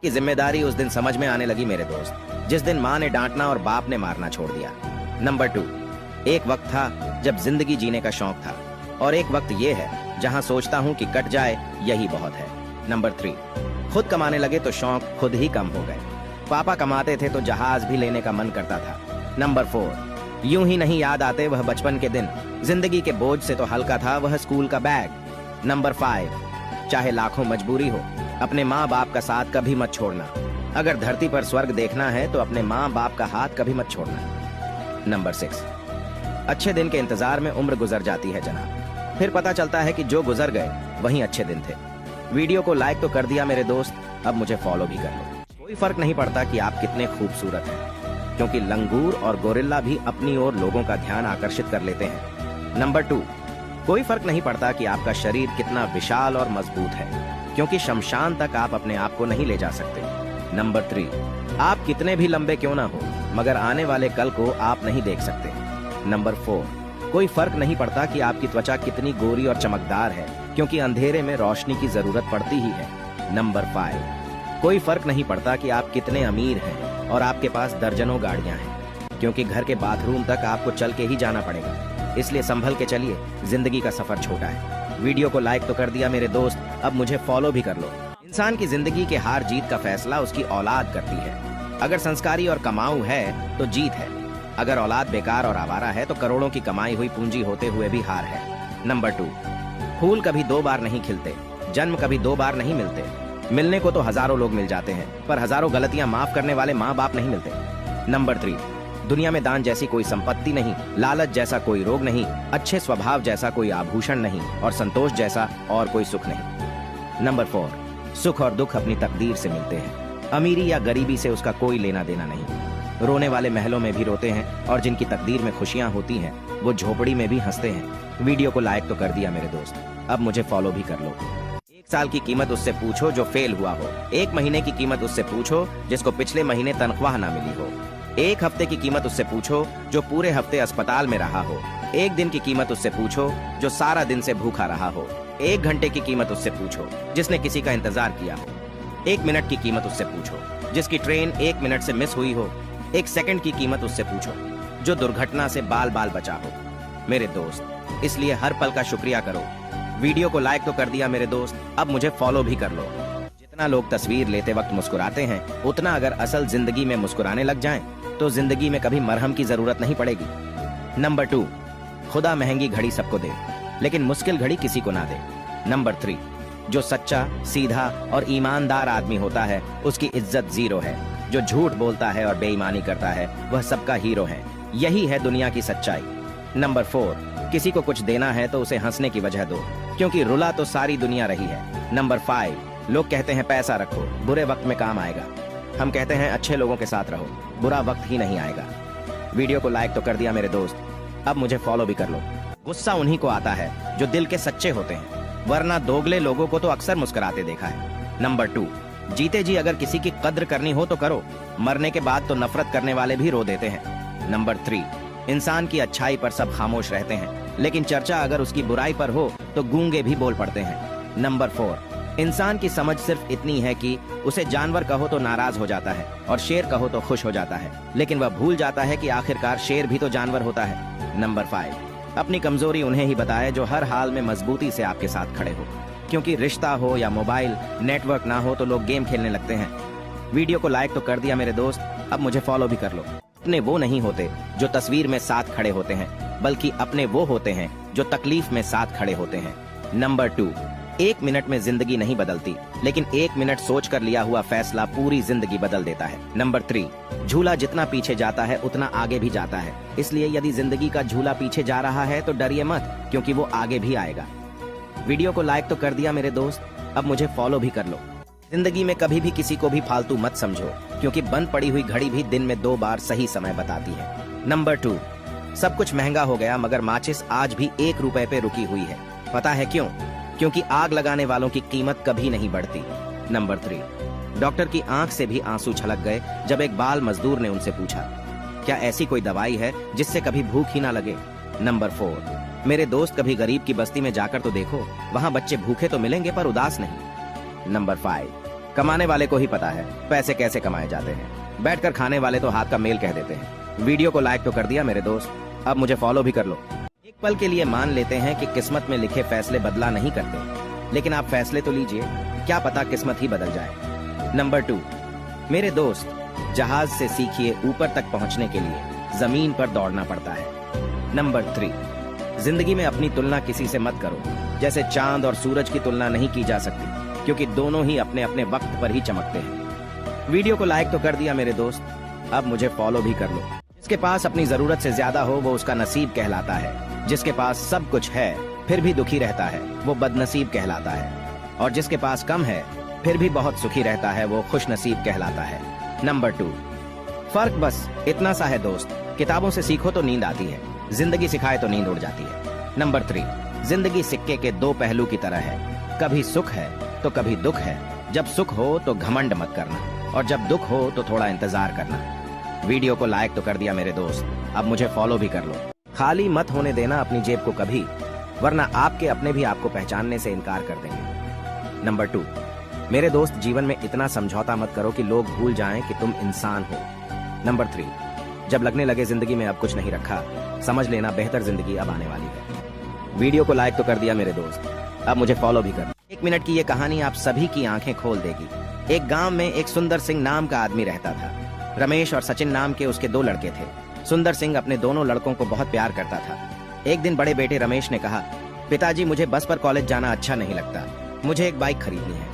की जिम्मेदारी उस दिन समझ में आने लगी मेरे दोस्त, जिस दिन माँ ने डांटना और बाप ने मारना छोड़ दिया। नंबर 2, एक वक्त था जब जिंदगी जीने का शौक था, और एक वक्त ये है जहां सोचता हूं कि कट जाए यही बहुत है। नंबर 3, खुद कमाने लगे तो शौक खुद ही कम हो गए। पापा कमाते थे तो जहाज भी लेने का मन करता था। नंबर 4, यूं ही नहीं याद आते वह बचपन के दिन, जिंदगी के बोझ से तो हल्का था वह स्कूल का बैग। नंबर 5, चाहे लाखों मजबूरी हो, अपने माँ बाप का साथ कभी मत छोड़ना। अगर धरती पर स्वर्ग देखना है तो अपने माँ बाप का हाथ कभी मत छोड़ना। नंबर 6, अच्छे दिन के इंतजार में उम्र गुजर जाती है जनाब, फिर पता चलता है कि जो गुजर गए वही अच्छे दिन थे। वीडियो को लाइक तो कर दिया मेरे दोस्त, अब मुझे फॉलो भी कर लो। कोई फर्क नहीं पड़ता कि आप कितने खूबसूरत हैं, क्योंकि लंगूर और गोरिल्ला भी अपनी ओर लोगों का ध्यान आकर्षित कर लेते हैं। नंबर 2, कोई फर्क नहीं पड़ता कि आपका शरीर कितना विशाल और मजबूत है, क्योंकि शमशान तक आप अपने आप को नहीं ले जा सकते। नंबर 3, आप कितने भी लंबे क्यों ना हो, मगर आने वाले कल को आप नहीं देख सकते। नंबर 4, कोई फर्क नहीं पड़ता कि आपकी त्वचा कितनी गोरी और चमकदार है, क्योंकि अंधेरे में रोशनी की जरूरत पड़ती ही है। नंबर 5, कोई फर्क नहीं पड़ता कि आप कितने अमीर हैं और आपके पास दर्जनों गाड़ियां हैं, क्योंकि घर के बाथरूम तक आपको चल के ही जाना पड़ेगा। इसलिए संभल के चलिए, जिंदगी का सफर छोटा है। वीडियो को लाइक तो कर दिया मेरे दोस्त, अब मुझे फॉलो भी कर लो। इंसान की जिंदगी के हार जीत का फैसला उसकी औलाद करती है। अगर संस्कारी और कमाऊ है तो जीत है, अगर औलाद बेकार और आवारा है तो करोड़ों की कमाई हुई पूंजी होते हुए भी हार है। नंबर 2, फूल कभी 2 बार नहीं खिलते, जन्म कभी 2 बार नहीं मिलते। मिलने को तो हजारों लोग मिल जाते हैं, पर हजारों गलतियां माफ करने वाले माँ बाप नहीं मिलते। नंबर 3, दुनिया में दान जैसी कोई संपत्ति नहीं, लालच जैसा कोई रोग नहीं, अच्छे स्वभाव जैसा कोई आभूषण नहीं, और संतोष जैसा और कोई सुख नहीं। नंबर 4, सुख और दुख अपनी तकदीर से मिलते हैं, अमीरी या गरीबी से उसका कोई लेना देना नहीं। रोने वाले महलों में भी रोते हैं, और जिनकी तकदीर में खुशियां होती हैं वो झोपड़ी में भी हंसते हैं। वीडियो को लाइक तो कर दिया मेरे दोस्त, अब मुझे फॉलो भी कर लो। 1 साल की कीमत उससे पूछो जो फेल हुआ हो, 1 महीने की कीमत उससे पूछो जिसको पिछले महीने तनख्वाह ना मिली हो, 1 हफ्ते की कीमत उससे पूछो जो पूरे हफ्ते अस्पताल में रहा हो, 1 दिन की कीमत उससे पूछो जो सारा दिन से भूखा रहा हो, 1 घंटे की कीमत उससे पूछो जिसने किसी का इंतजार किया हो, 1 मिनट की कीमत उससे पूछो जिसकी ट्रेन 1 मिनट से मिस हुई हो, 1 सेकंड की कीमत उससे पूछो जो दुर्घटना से बाल बाल बचा हो। मेरे दोस्त, इसलिए हर पल का शुक्रिया करो। वीडियो को लाइक तो कर दिया मेरे दोस्त, अब मुझे फॉलो भी कर लो। जितना लोग तस्वीर लेते वक्त मुस्कुराते हैं, उतना अगर असल जिंदगी में मुस्कुराने लग जाएं, तो जिंदगी में कभी मरहम की जरूरत नहीं पड़ेगी। नंबर 2, खुदा महंगी घड़ी सबको दे, लेकिन मुश्किल घड़ी किसी को ना दे। नंबर 3, जो सच्चा, सीधा और ईमानदार आदमी होता है उसकी इज्जत 0 है। जो झूठ बोलता है और बेईमानी करता है वह सबका हीरो है। यही है दुनिया की सच्चाई। नंबर 4, किसी को कुछ देना है तो उसे हंसने की वजह दो, क्योंकि रुला तो सारी दुनिया रही है। नंबर 5, लोग कहते हैं पैसा रखो, बुरे वक्त में काम आएगा। हम कहते हैं अच्छे लोगों के साथ रहो, बुरा वक्त ही नहीं आएगा। वीडियो को लाइक तो कर दिया मेरे दोस्त, अब मुझे फॉलो भी कर लो। गुस्सा उन्हीं को आता है जो दिल के सच्चे होते हैं, वरना दोगले लोगों को तो अक्सर मुस्कुराते देखा है। नंबर 2, जीते जी अगर किसी की कद्र करनी हो तो करो, मरने के बाद तो नफरत करने वाले भी रो देते हैं। नंबर 3, इंसान की अच्छाई पर सब खामोश रहते हैं, लेकिन चर्चा अगर उसकी बुराई पर हो तो गूंगे भी बोल पड़ते हैं। नंबर 4, इंसान की समझ सिर्फ इतनी है कि उसे जानवर कहो तो नाराज हो जाता है और शेर कहो तो खुश हो जाता है, लेकिन वह भूल जाता है कि आखिरकार शेर भी तो जानवर होता है। नंबर 5, अपनी कमजोरी उन्हें ही बताए जो हर हाल में मजबूती से आपके साथ खड़े हो, क्योंकि रिश्ता हो या मोबाइल नेटवर्क ना हो तो लोग गेम खेलने लगते हैं। वीडियो को लाइक तो कर दिया मेरे दोस्त, अब मुझे फॉलो भी कर लो। अपने वो नहीं होते जो तस्वीर में साथ खड़े होते हैं, बल्कि अपने वो होते हैं जो तकलीफ में साथ खड़े होते हैं। नंबर 2, 1 मिनट में जिंदगी नहीं बदलती, लेकिन 1 मिनट सोच कर लिया हुआ फैसला पूरी जिंदगी बदल देता है। नंबर 3, झूला जितना पीछे जाता है उतना आगे भी जाता है, इसलिए यदि जिंदगी का झूला पीछे जा रहा है तो डरिए मत, क्योंकि वो आगे भी आएगा। वीडियो को लाइक तो कर दिया मेरे दोस्त, अब मुझे फॉलो भी कर लो। जिंदगी में कभी भी किसी को भी फालतू मत समझो, क्योंकि बंद पड़ी हुई घड़ी भी दिन में 2 बार सही समय बताती है। नंबर 2, सब कुछ महंगा हो गया मगर माचिस आज भी 1 रुपए पे रुकी हुई है। पता है क्यों? क्योंकि आग लगाने वालों की कीमत कभी नहीं बढ़ती। नंबर 3, डॉक्टर की आंख से भी आंसू छलक गए जब एक बाल मजदूर ने उनसे पूछा, क्या ऐसी कोई दवाई है जिससे कभी भूख ही ना लगे? नंबर 4, मेरे दोस्त कभी गरीब की बस्ती में जाकर तो देखो, वहां बच्चे भूखे तो मिलेंगे पर उदास नहीं। नंबर 5, कमाने वाले को ही पता है पैसे कैसे कमाए जाते हैं। बैठकर खाने वाले तो हाथ का मेल कह देते हैं। वीडियो को लाइक तो कर दिया मेरे दोस्त, अब मुझे फॉलो भी कर लो। एक पल के लिए मान लेते हैं कि किस्मत में लिखे फैसले बदला नहीं करते, लेकिन आप फैसले तो लीजिए, क्या पता किस्मत ही बदल जाए। नंबर 2, मेरे दोस्त, जहाज से सीखिए ऊपर तक पहुंचने के लिए जमीन पर दौड़ना पड़ता है। नंबर 3, जिंदगी में अपनी तुलना किसी से मत करो। जैसे चांद और सूरज की तुलना नहीं की जा सकती, क्योंकि दोनों ही अपने अपने वक्त पर ही चमकते हैं। वीडियो को लाइक तो कर दिया मेरे दोस्त, अब मुझे फॉलो भी कर लो। जिसके पास अपनी जरूरत से ज्यादा हो वो उसका नसीब कहलाता है। जिसके पास सब कुछ है फिर भी दुखी रहता है वो बदनसीब कहलाता है। और जिसके पास कम है फिर भी बहुत सुखी रहता है वो खुशनसीब कहलाता है। नंबर 2, फर्क बस इतना सा है दोस्त, किताबों से सीखो तो नींद आती है, जिंदगी सिखाए तो नींद उड़ जाती है। नंबर 3, जिंदगी सिक्के के 2 पहलू की तरह है, कभी सुख है तो कभी दुख है। जब सुख हो तो घमंड मत करना, और जब दुख हो तो थोड़ा इंतजार करना। वीडियो को लाइक तो कर दिया मेरे दोस्त, अब मुझे फॉलो भी कर लो। खाली मत होने देना अपनी जेब को कभी, वरना आपके अपने भी आपको पहचानने से इनकार कर देंगे। नंबर 2, मेरे दोस्त, जीवन में इतना समझौता मत करो कि लोग भूल जाएं कि तुम इंसान हो। नंबर 3, जब लगने लगे जिंदगी में अब कुछ नहीं रखा, समझ लेना बेहतर जिंदगी अब आने वाली है। वीडियो को लाइक तो कर दिया मेरे दोस्त, अब मुझे फॉलो भी कर। 1 मिनट की ये कहानी आप सभी की आंखें खोल देगी। एक गांव में एक सुंदर सिंह नाम का आदमी रहता था। रमेश और सचिन नाम के उसके 2 लड़के थे। सुंदर सिंह अपने दोनों लड़कों को बहुत प्यार करता था। एक दिन बड़े बेटे रमेश ने कहा, पिताजी मुझे बस पर कॉलेज जाना अच्छा नहीं लगता, मुझे एक बाइक खरीदनी है।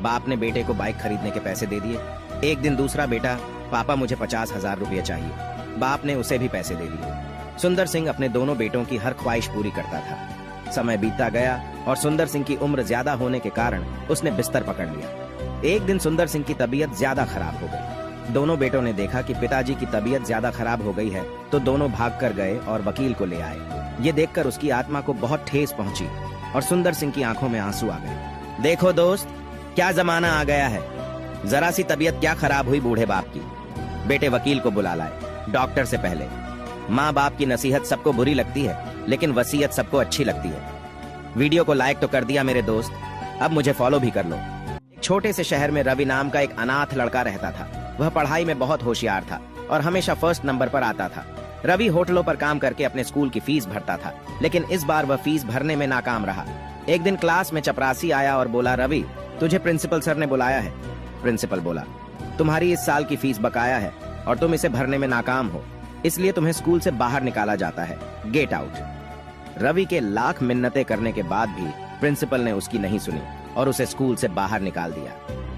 बाप ने बेटे को बाइक खरीदने के पैसे दे दिए। एक दिन दूसरा बेटा, पापा मुझे 50,000 रुपये चाहिए। बाप ने उसे भी पैसे दे दिए। सुंदर सिंह अपने दोनों बेटों की हर ख्वाहिश पूरी करता था। समय बीतता गया और सुंदर सिंह की उम्र ज्यादा होने के कारण उसने बिस्तर पकड़ लिया। एक दिन सुंदर सिंह की तबीयत ज्यादा खराब हो गई। दोनों बेटों ने देखा कि पिताजी की तबीयत ज्यादा खराब हो गई है, तो दोनों भाग कर गए और वकील को ले आए। ये देखकर उसकी आत्मा को बहुत ठेस पहुंची और सुंदर सिंह की आंखों में आंसू आ गए। देखो दोस्त, क्या जमाना आ गया है, जरा सी तबीयत क्या खराब हुई बूढ़े बाप की। बेटे वकील को बुला लाए, डॉक्टर से पहले। माँ बाप की नसीहत सबको बुरी लगती है, लेकिन वसीयत सबको अच्छी लगती है। वीडियो को लाइक तो कर दिया मेरे दोस्त, अब मुझे फॉलो भी कर लो। एक छोटे से शहर में रवि नाम का एक अनाथ लड़का रहता था। वह पढ़ाई में बहुत होशियार था और हमेशा फर्स्ट नंबर पर आता था। रवि होटलों पर काम करके अपने स्कूल की फीस भरता था, लेकिन इस बार वह फीस भरने में नाकाम रहा। एक दिन क्लास में चपरासी आया और बोला, रवि तुझे प्रिंसिपल सर ने बुलाया है। प्रिंसिपल बोला, तुम्हारी इस साल की फीस बकाया है और तुम इसे भरने में नाकाम हो, इसलिए तुम्हें स्कूल से बाहर निकाला जाता है, गेट आउट। रवि के लाख मिन्नतें करने के बाद भी प्रिंसिपल ने उसकी नहीं सुनी और उसे स्कूल से बाहर निकाल दिया।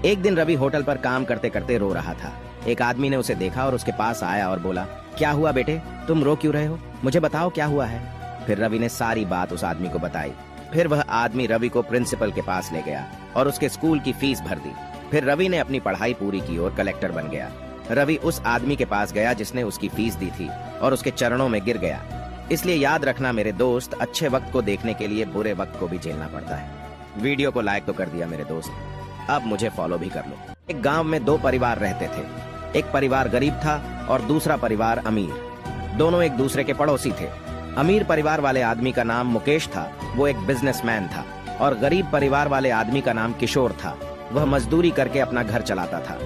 एक दिन रवि होटल पर काम करते करते रो रहा था। एक आदमी ने उसे देखा और उसके पास आया और बोला, क्या हुआ बेटे, तुम रो क्यों रहे हो, मुझे बताओ क्या हुआ है। फिर रवि ने सारी बात उस आदमी को बताई। फिर वह आदमी रवि को प्रिंसिपल के पास ले गया और उसके स्कूल की फीस भर दी। फिर रवि ने अपनी पढ़ाई पूरी की और कलेक्टर बन गया। रवि उस आदमी के पास गया जिसने उसकी फीस दी थी और उसके चरणों में गिर गया। इसलिए याद रखना मेरे दोस्त, अच्छे वक्त को देखने के लिए बुरे वक्त को भी झेलना पड़ता है। वीडियो को लाइक तो कर दिया मेरे दोस्त, अब मुझे फॉलो भी कर लो। एक गांव में 2 परिवार रहते थे। एक परिवार गरीब था और दूसरा परिवार अमीर। दोनों एक दूसरे के पड़ोसी थे। अमीर परिवार वाले आदमी का नाम मुकेश था, वो एक बिजनेसमैन था। और गरीब परिवार वाले आदमी का नाम किशोर था, वह मजदूरी करके अपना घर चलाता था।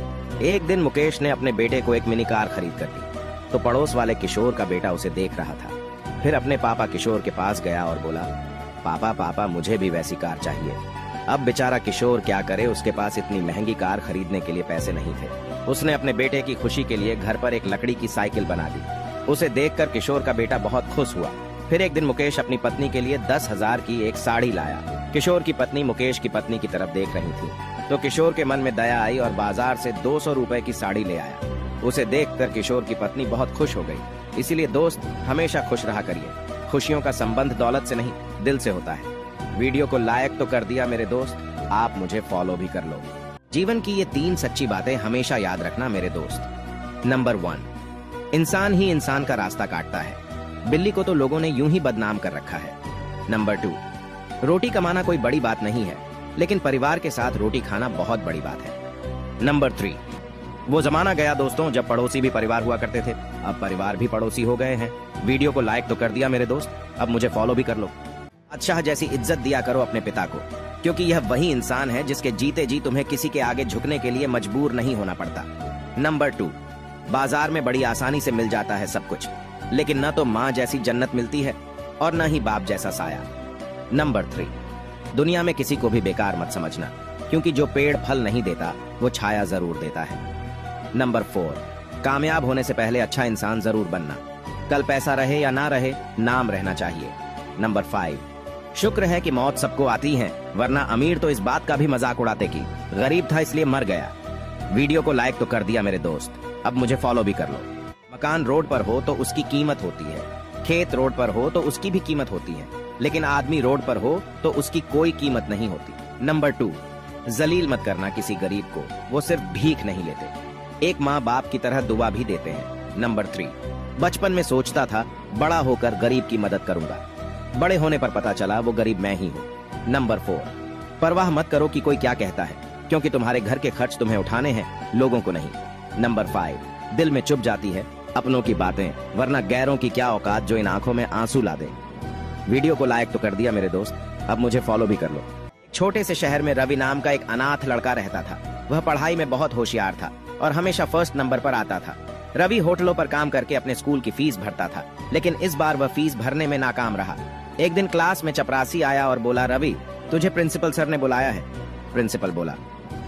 एक दिन मुकेश ने अपने बेटे को एक मिनी कार खरीद कर दी, तो पड़ोस वाले किशोर का बेटा उसे देख रहा था। फिर अपने पापा किशोर के पास गया और बोला, पापा पापा मुझे भी वैसी कार चाहिए। अब बेचारा किशोर क्या करे, उसके पास इतनी महंगी कार खरीदने के लिए पैसे नहीं थे। उसने अपने बेटे की खुशी के लिए घर पर एक लकड़ी की साइकिल बना दी। उसे देखकर किशोर का बेटा बहुत खुश हुआ। फिर एक दिन मुकेश अपनी पत्नी के लिए 10,000 की एक साड़ी लाया। किशोर की पत्नी मुकेश की पत्नी की तरफ देख रही थी, तो किशोर के मन में दया आई और बाजार से 200 रुपए की साड़ी ले आया। उसे देखकर किशोर की पत्नी बहुत खुश हो गई। इसीलिए दोस्त, हमेशा खुश रहा करिए। खुशियों का संबंध दौलत से नहीं, दिल से होता है। वीडियो को लाइक तो कर दिया मेरे दोस्त, आप मुझे फॉलो भी कर लो। जीवन की ये 3 सच्ची बातें हमेशा याद रखना मेरे दोस्त। नंबर 1, इंसान ही इंसान का रास्ता काटता है। बिल्ली को तो लोगों ने यूं ही बदनाम कर रखा है। नंबर 2, रोटी कमाना कोई बड़ी बात नहीं है, लेकिन परिवार के साथ रोटी खाना बहुत बड़ी बात है। नंबर 3, वो जमाना गया दोस्तों जब पड़ोसी भी परिवार हुआ करते थे, अब परिवार भी पड़ोसी हो गए हैं। वीडियो को लाइक तो कर दिया मेरे दोस्त, अब मुझे फॉलो भी कर लो। बादशाह जैसी इज्जत दिया करो अपने पिता को, क्योंकि यह वही इंसान है जिसके जीते जी तुम्हें किसी के आगे झुकने के लिए मजबूर नहीं होना पड़ता। नंबर 2, बाजार में बड़ी आसानी से मिल जाता है सब कुछ, लेकिन न तो माँ जैसी जन्नत मिलती है और न ही बाप जैसा साया। नंबर 3, दुनिया में किसी को भी बेकार मत समझना, क्योंकि जो पेड़ फल नहीं देता वो छाया जरूर देता है। नंबर 4, कामयाब होने से पहले अच्छा इंसान जरूर बनना। कल पैसा रहे या ना रहे, नाम रहना चाहिए। नंबर 5, शुक्र है कि मौत सबको आती है, वरना अमीर तो इस बात का भी मजाक उड़ाते कि गरीब था इसलिए मर गया। वीडियो को लाइक तो कर दिया मेरे दोस्त, अब मुझे फॉलो भी कर लो। मकान रोड पर हो तो उसकी कीमत होती है, खेत रोड पर हो तो उसकी भी कीमत होती है, लेकिन आदमी रोड पर हो तो उसकी कोई कीमत नहीं होती। नंबर 2, जलील मत करना किसी गरीब को, वो सिर्फ भीख नहीं लेते, एक माँ बाप की तरह दुआ भी देते हैं। नंबर 3, बचपन में सोचता था बड़ा होकर गरीब की मदद करूंगा, बड़े होने पर पता चला वो गरीब मैं ही हूँ। नंबर 4, परवाह मत करो कि कोई क्या कहता है, क्योंकि तुम्हारे घर के खर्च तुम्हें उठाने हैं, लोगों को नहीं। नंबर 5, दिल में चुप जाती है अपनों की बातें, वरना गैरों की क्या औकात जो इन आंखों में आंसू ला दे। वीडियो को लाइक तो कर दिया मेरे दोस्त, अब मुझे फॉलो भी कर लो। छोटे से शहर में रवि नाम का एक अनाथ लड़का रहता था। वह पढ़ाई में बहुत होशियार था और हमेशा फर्स्ट नंबर पर आता था। रवि होटलों पर काम करके अपने स्कूल की फीस भरता था, लेकिन इस बार वह फीस भरने में नाकाम रहा। एक दिन क्लास में चपरासी आया और बोला, रवि तुझे प्रिंसिपल सर ने बुलाया है। प्रिंसिपल बोला,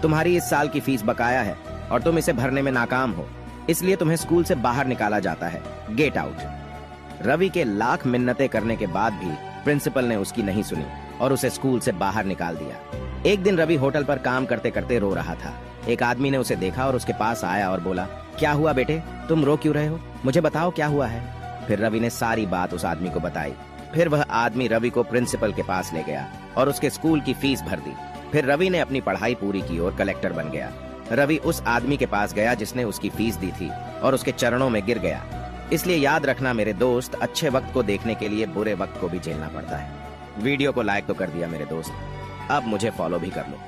तुम्हारी इस साल की फीस बकाया है और तुम इसे भरने में नाकाम हो, इसलिए तुम्हें स्कूल से बाहर निकाला जाता है, गेट आउट। रवि के लाख मिन्नतें करने के बाद भी प्रिंसिपल ने उसकी नहीं सुनी और उसे स्कूल से बाहर निकाल दिया। एक दिन रवि होटल पर काम करते करते रो रहा था। एक आदमी ने उसे देखा और उसके पास आया और बोला, क्या हुआ बेटे, तुम रो क्यों रहे हो, मुझे बताओ क्या हुआ है। फिर रवि ने सारी बात उस आदमी को बताई। फिर वह आदमी रवि को प्रिंसिपल के पास ले गया और उसके स्कूल की फीस भर दी। फिर रवि ने अपनी पढ़ाई पूरी की और कलेक्टर बन गया। रवि उस आदमी के पास गया जिसने उसकी फीस दी थी और उसके चरणों में गिर गया। इसलिए याद रखना मेरे दोस्त, अच्छे वक्त को देखने के लिए बुरे वक्त को भी झेलना पड़ता है। वीडियो को लाइक तो कर दिया मेरे दोस्त, अब मुझे फॉलो भी कर लो।